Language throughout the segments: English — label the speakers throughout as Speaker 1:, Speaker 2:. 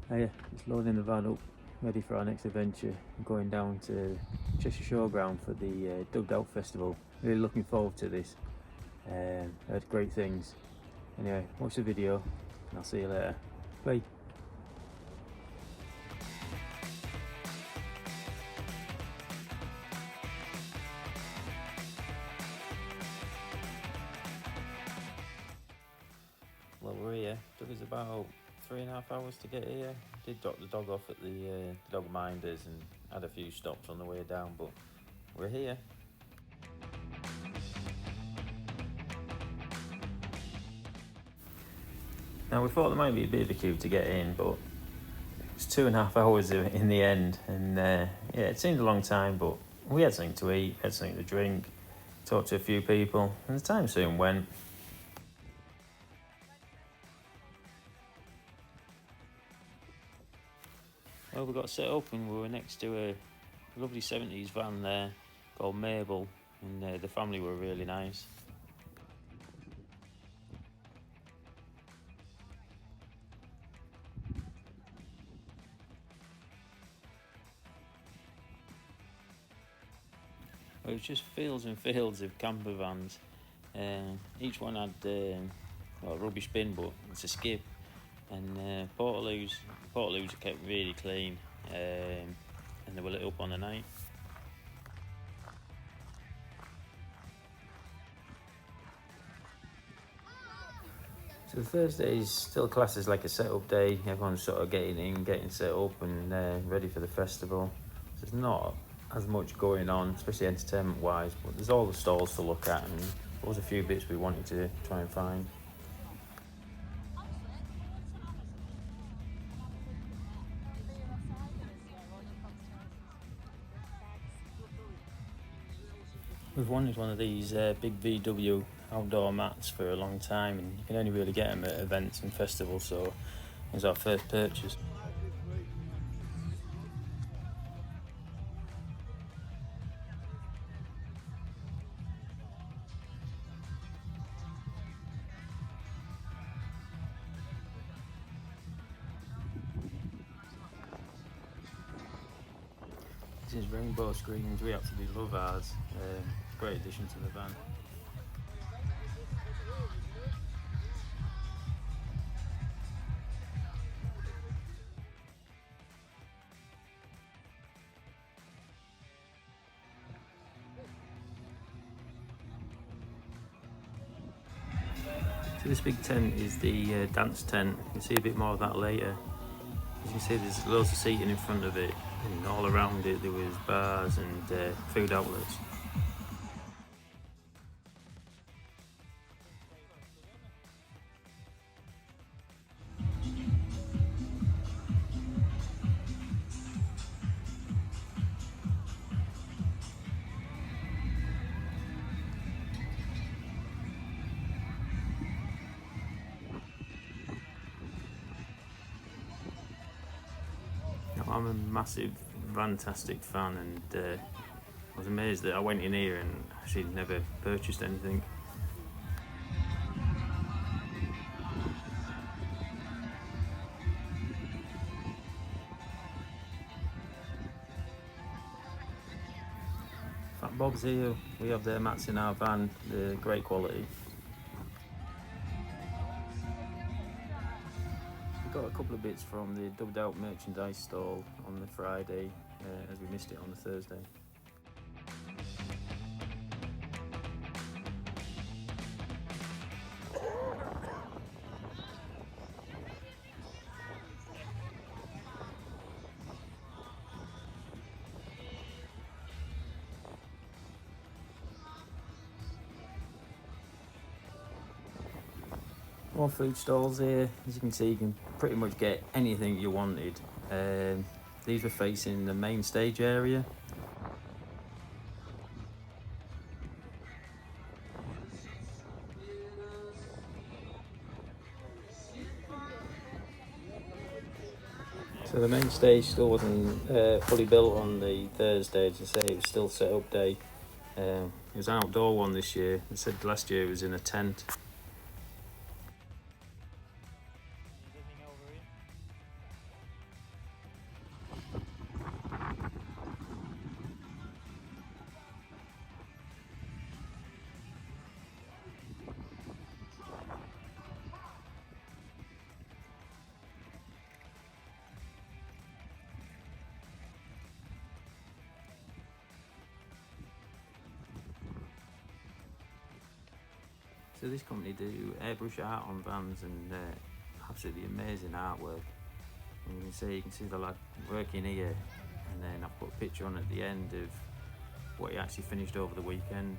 Speaker 1: Yeah, just loading the van up, ready for our next adventure. I'm going down to Cheshire Showground for the Dugged Out Festival. Really looking forward to this. Heard great things. Anyway, watch the video and I'll see you later. Bye. Well, we're here. Took us about 3.5 hours to get here. Did drop the dog off at the dog minders and had a few stops on the way down, but we're here. Now we thought there might be a bit of a queue to get in, but it was 2.5 hours in the end, and yeah, it seemed a long time, but we had something to eat, had something to drink, talked to a few people, and the time soon went. Well, we got set up and we were next to a lovely 70s van there called Mabel, and the family were really nice. It was just fields and fields of camper vans. Each one had a rubbish bin, but it's a skip, and Portaloos are kept really clean, and they were lit up on the night. So the Thursday is still classed as like a set-up day. Everyone's sort of getting in, getting set up and ready for the festival. So there's not as much going on, especially entertainment-wise, but there's all the stalls to look at, and there was a few bits we wanted to try and find. We've wanted one of these big VW outdoor mats for a long time, and you can only really get them at events and festivals, so it was our first purchase. This is rainbow screens, we absolutely love ours. Great addition to the van. So this big tent is the dance tent. You'll see a bit more of that later. As you can see, there's loads of seating in front of it, and all around it there was bars and food outlets. Now, I'm a massive Fantastic fan, and I was amazed that I went in here and actually never purchased anything. Fat Bob's here, we have their mats in our van, they're great quality. We got a couple of bits from the Dugged Out merchandise stall on the Friday, as we missed it on the Thursday. More food stalls here. As you can see, you can pretty much get anything you wanted. These were facing the main stage area. So the main stage still wasn't fully built on the Thursday. As I say, it was still set up day. It was an outdoor one this year. They said last year it was in a tent. So this company do airbrush art on vans and absolutely amazing artwork. And you can see the lad working here, and then I've put a picture on at the end of what he actually finished over the weekend.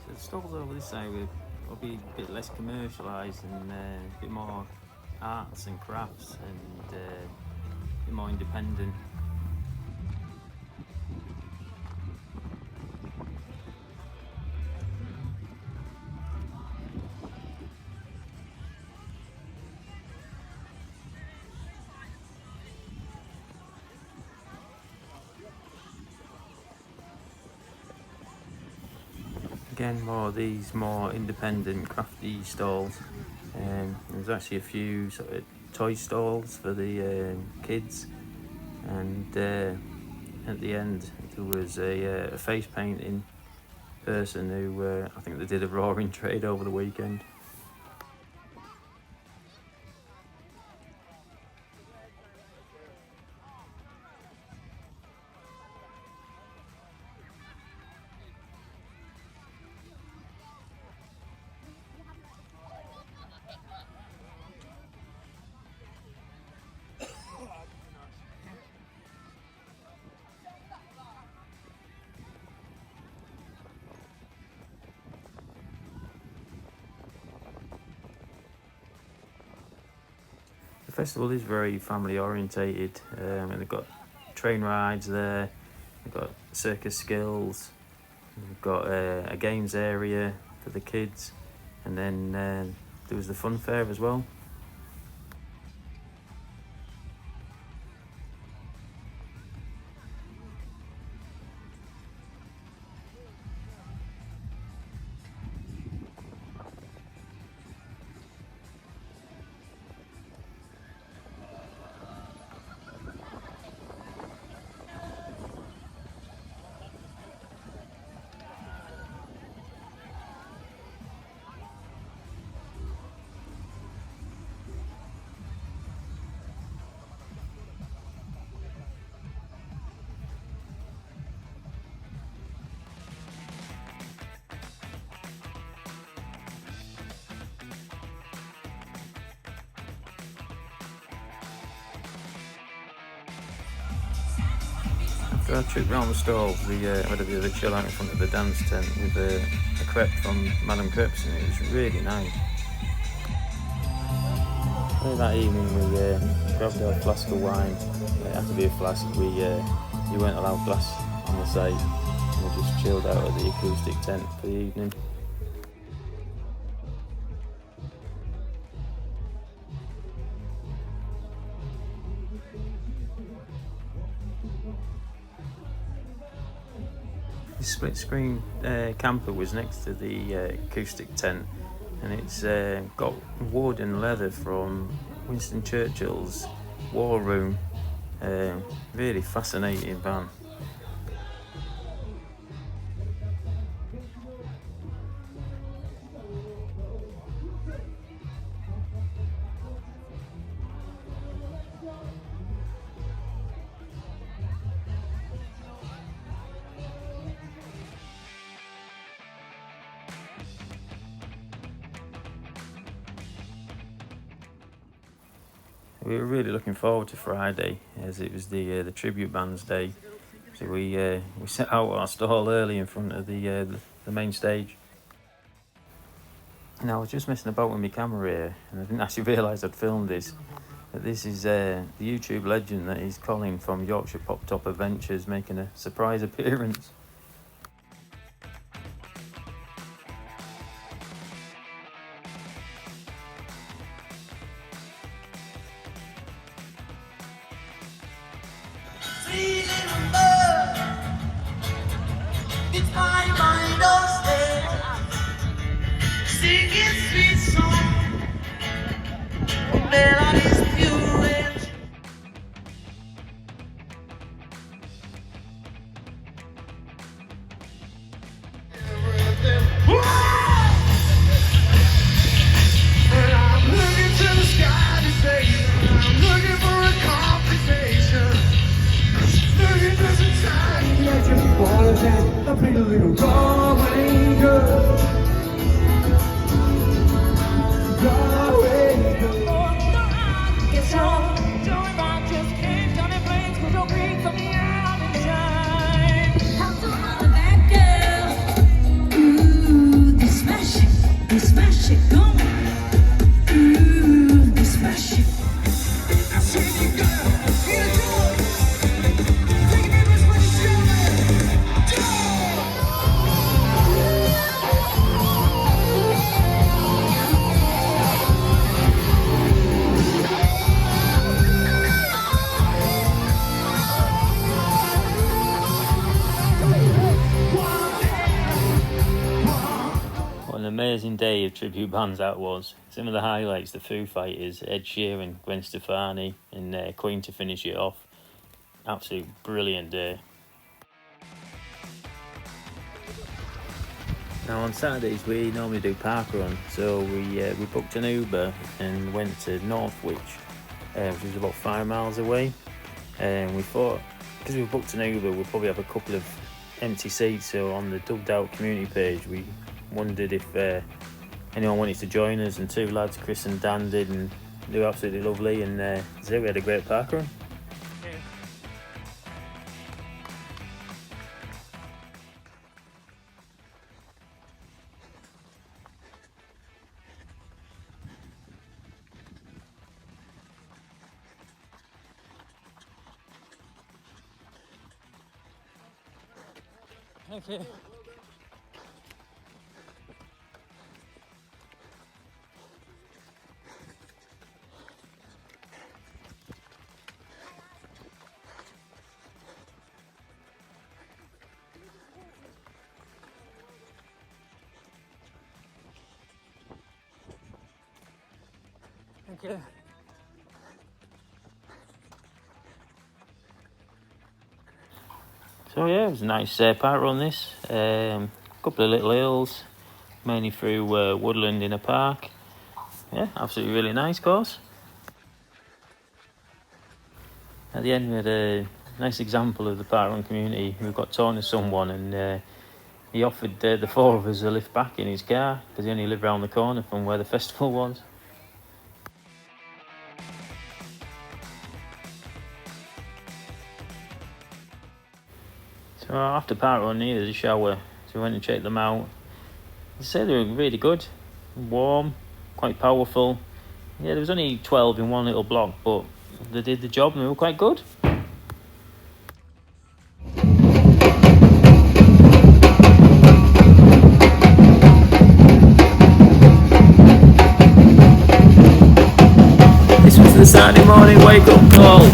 Speaker 1: So the stalls over this side will be a bit less commercialised and a bit more arts and crafts and a bit more independent. Again, more of these more independent crafty stalls. There's actually a few sort of toy stalls for the kids, and at the end there was a face painting person who I think they did a roaring trade over the weekend. The festival is very family orientated, and they've got train rides there, they've got circus skills, they've got a games area for the kids, and then there was the fun fair as well. After our trip round the stalls, we had a bit of a chill out in front of the dance tent with a crepe from Madame Crepes, and it was really nice. That evening we grabbed our flask of wine. It had to be a flask. You weren't allowed glass on the site. And we just chilled out at the acoustic tent for the evening. The split screen camper was next to the acoustic tent, and it's got wood and leather from Winston Churchill's war room. Really fascinating van. We were really looking forward to Friday, as it was the tribute band's day. So we set out our stall early in front of the main stage. And I was just messing about with my camera here, and I didn't actually realise I'd filmed this. But this is the YouTube legend that is Colin from Yorkshire Pop Top Adventures making a surprise appearance.
Speaker 2: pretty little Galway girl. Galway girl. Oh, no, I guess all Joey Bob just came down in flames with your green from the out in time. How to love that girl. Ooh, they smash it, come on. Ooh, they smash it. I said you gotta get it done. Take it in for the
Speaker 1: What an amazing day of tribute bands that was. Some of the highlights, the Foo Fighters, Ed Sheeran, Gwen Stefani and Queen to finish it off. Absolute brilliant day. Now on Saturdays we normally do parkrun, so we booked an Uber and went to Northwich, which was about 5 miles away. And we thought, because we booked an Uber, we'll probably have a couple of empty seats, so on the Dubbed Out community page we wondered if anyone wanted to join us, and 2 lads, Chris and Dan, did, and they were absolutely lovely, and so we had a great parkrun.
Speaker 3: Okay. Okay.
Speaker 1: So yeah, it was a nice parkrun this. Couple of little hills, mainly through woodland in a park. Yeah, absolutely really nice course. At the end we had a nice example of the parkrun community who got torn to someone, and he offered the 4 of us a lift back in his car because he only lived round the corner from where the festival was. So after parkrun needed a shower, so we went and checked them out. They said they were really good, warm, quite powerful. Yeah, there was only 12 in one little block, but they did the job and they were quite good. This was the Saturday morning wake-up call.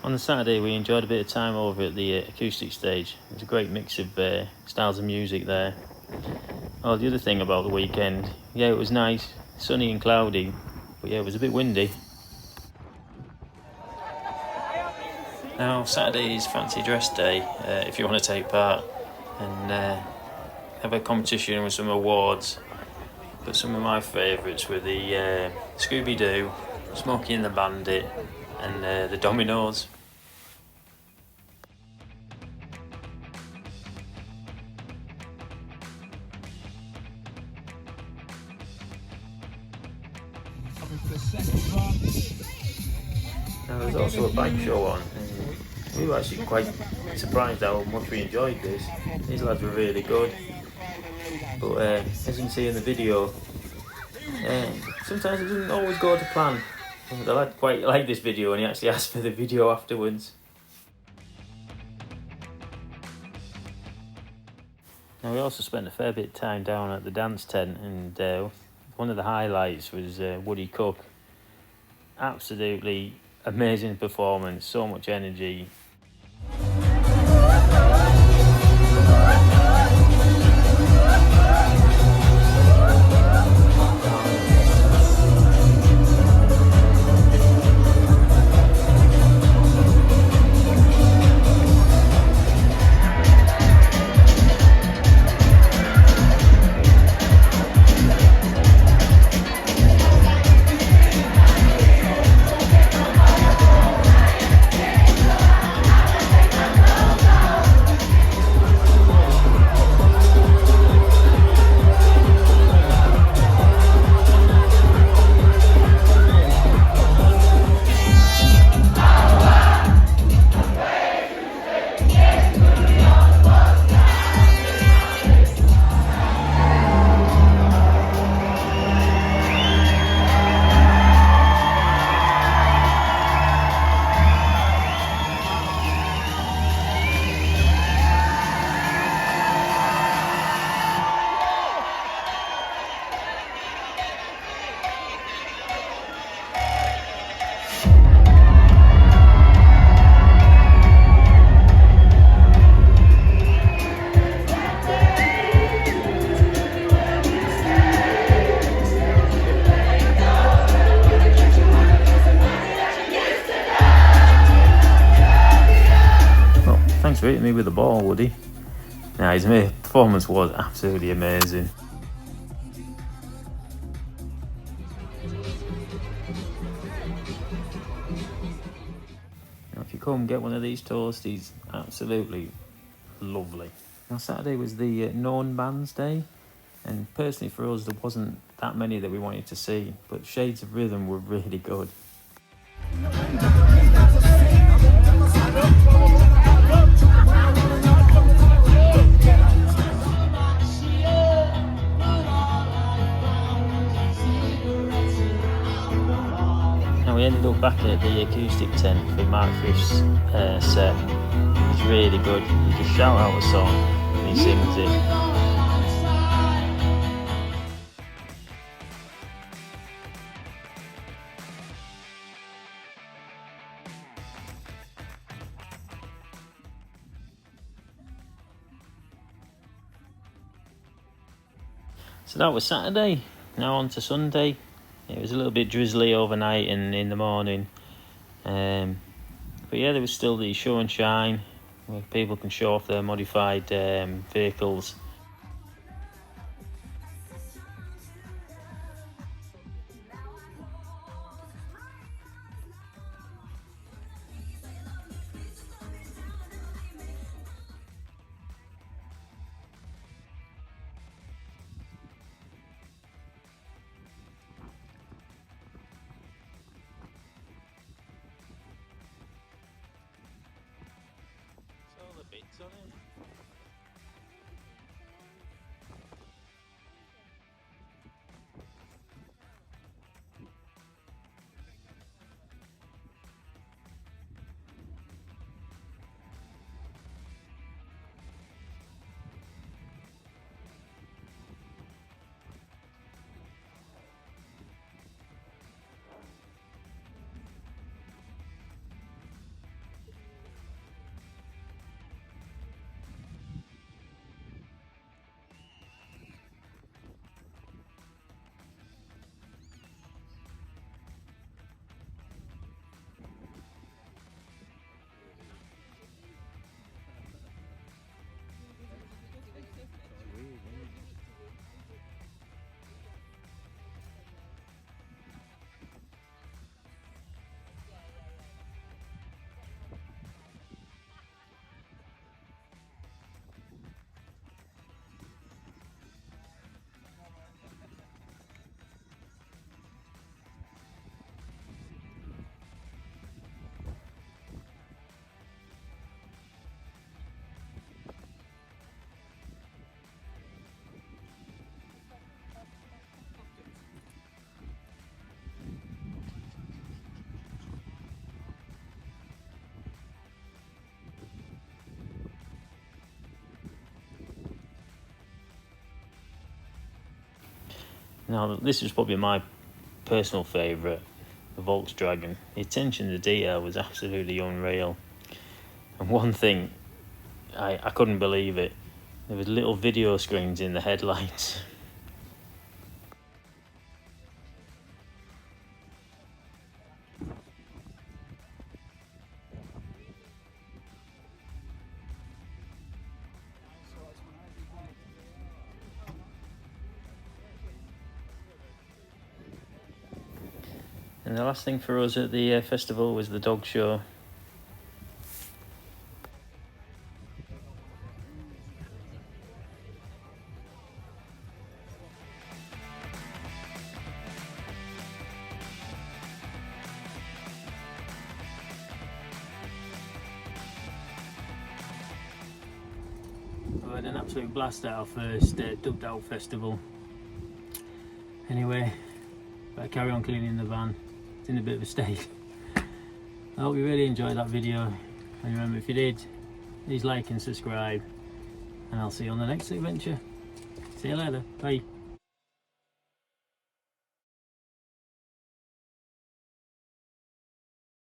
Speaker 1: On the Saturday we enjoyed a bit of time over at the acoustic stage. There's a great mix of styles of music there. Oh, the other thing about the weekend, yeah, it was nice, sunny and cloudy, but yeah, it was a bit windy. Now Saturday is fancy dress day if you want to take part and have a competition with some awards. But some of my favourites were the Scooby-Doo, Smokey and the Bandit and the Dominoes. Now there's also a bike show on, and we were actually quite surprised how much we enjoyed this. These lads were really good, but as you can see in the video, sometimes it doesn't always go to plan. The lad quite liked this video and he actually asked for the video afterwards. Now we also spent a fair bit of time down at the dance tent, and one of the highlights was Woody Cook. Absolutely amazing performance, so much energy. hit me with the ball, would he? Nah, his performance was absolutely amazing. Now, if you come get one of these toasts, he's absolutely lovely. Now, Saturday was the known bands day, and personally for us there wasn't that many that we wanted to see, but Shades of Rhythm were really good. Now we ended up back at the acoustic tent for Mark Frisch's set. It's really good. You just shout out a song and he sings it. So that was Saturday. Now on to Sunday. It was a little bit drizzly overnight and in the morning. But yeah, there was still the show and shine where people can show off their modified vehicles. Bits on it. Now, this is probably my personal favourite, the Volkswagen. The attention to detail was absolutely unreal. And one thing, I couldn't believe it. There was little video screens in the headlights. And the last thing for us at the festival was the dog show. I had an absolute blast at our first Dubbed Out festival. Anyway, better carry on cleaning the van. It's in a bit of a state. I hope you really enjoyed that video, and remember, if you did, please like and subscribe, and I'll see you on the next adventure. See you later, bye.